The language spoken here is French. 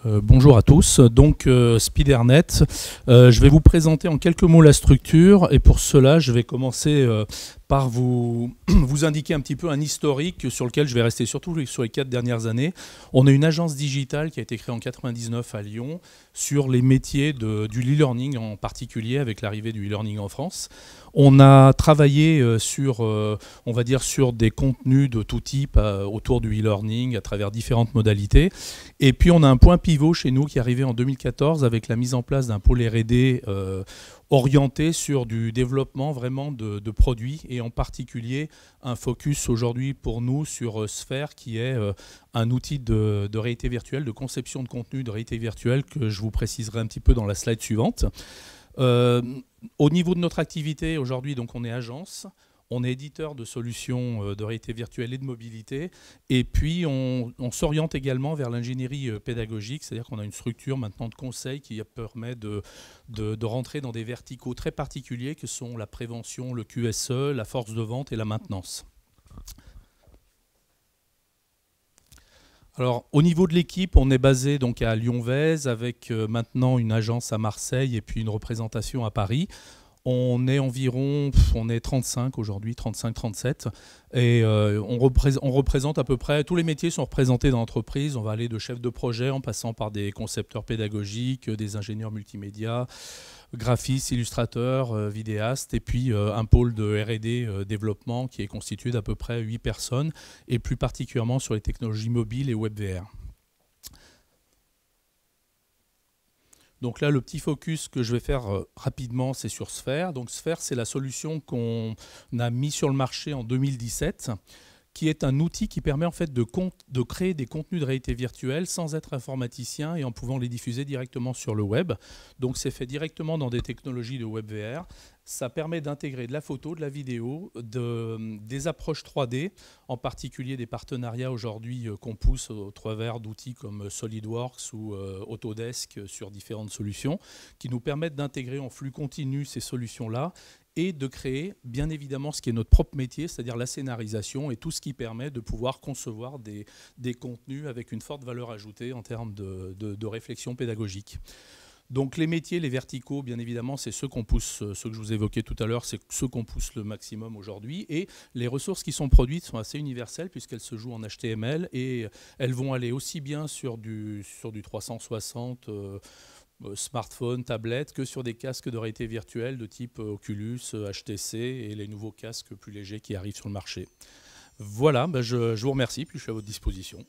Bonjour à tous, donc Spidernet, je vais vous présenter en quelques mots la structure et pour cela je vais commencer par vous indiquer un petit peu un historique sur lequel je vais rester surtout sur les 4 dernières années. On est une agence digitale qui a été créée en 99 à Lyon sur les métiers du e-learning en particulier avec l'arrivée du e-learning en France. On a travaillé sur, on va dire, sur des contenus de tout type autour du e-learning à travers différentes modalités. Et puis on a un point pivot chez nous qui est arrivé en 2014 avec la mise en place d'un pôle R&D orienté sur du développement vraiment de produits et en particulier un focus aujourd'hui pour nous sur Sphere qui est un outil de réalité virtuelle, de conception de contenu de réalité virtuelle que je vous préciserai un petit peu dans la slide suivante. Au niveau de notre activité, aujourd'hui, donc on est agence, on est éditeur de solutions de réalité virtuelle et de mobilité, et puis on s'oriente également vers l'ingénierie pédagogique, c'est-à-dire qu'on a une structure maintenant de conseil qui permet de rentrer dans des verticaux très particuliers que sont la prévention, le QSE, la force de vente et la maintenance. Alors, au niveau de l'équipe, on est basé donc à Lyon-Vèze avec maintenant une agence à Marseille et puis une représentation à Paris. On est environ, on est 35 aujourd'hui, 35-37 et on représente à peu près, tous les métiers sont représentés dans l'entreprise. On va aller de chef de projet en passant par des concepteurs pédagogiques, des ingénieurs multimédia, graphistes, illustrateurs, vidéastes et puis un pôle de R&D développement qui est constitué d'à peu près 8 personnes et plus particulièrement sur les technologies mobiles et WebVR. Donc là, le petit focus que je vais faire rapidement, c'est sur Sphere. Donc Sphere, c'est la solution qu'on a mis sur le marché en 2017, qui est un outil qui permet en fait de créer des contenus de réalité virtuelle sans être informaticien et en pouvant les diffuser directement sur le web. Donc c'est fait directement dans des technologies de WebVR. Ça permet d'intégrer de la photo, de la vidéo, des approches 3D, en particulier des partenariats aujourd'hui qu'on pousse au travers d'outils comme SolidWorks ou Autodesk sur différentes solutions, qui nous permettent d'intégrer en flux continu ces solutions-là et de créer, bien évidemment, ce qui est notre propre métier, c'est-à-dire la scénarisation et tout ce qui permet de pouvoir concevoir des contenus avec une forte valeur ajoutée en termes de réflexion pédagogique. Donc les métiers, les verticaux, bien évidemment, c'est ceux qu'on pousse, ceux que je vous évoquais tout à l'heure, c'est ceux qu'on pousse le maximum aujourd'hui. Et les ressources qui sont produites sont assez universelles puisqu'elles se jouent en HTML et elles vont aller aussi bien sur du 360 smartphone, tablette, que sur des casques de réalité virtuelle de type Oculus, HTC et les nouveaux casques plus légers qui arrivent sur le marché. Voilà, je vous remercie, puis je suis à votre disposition.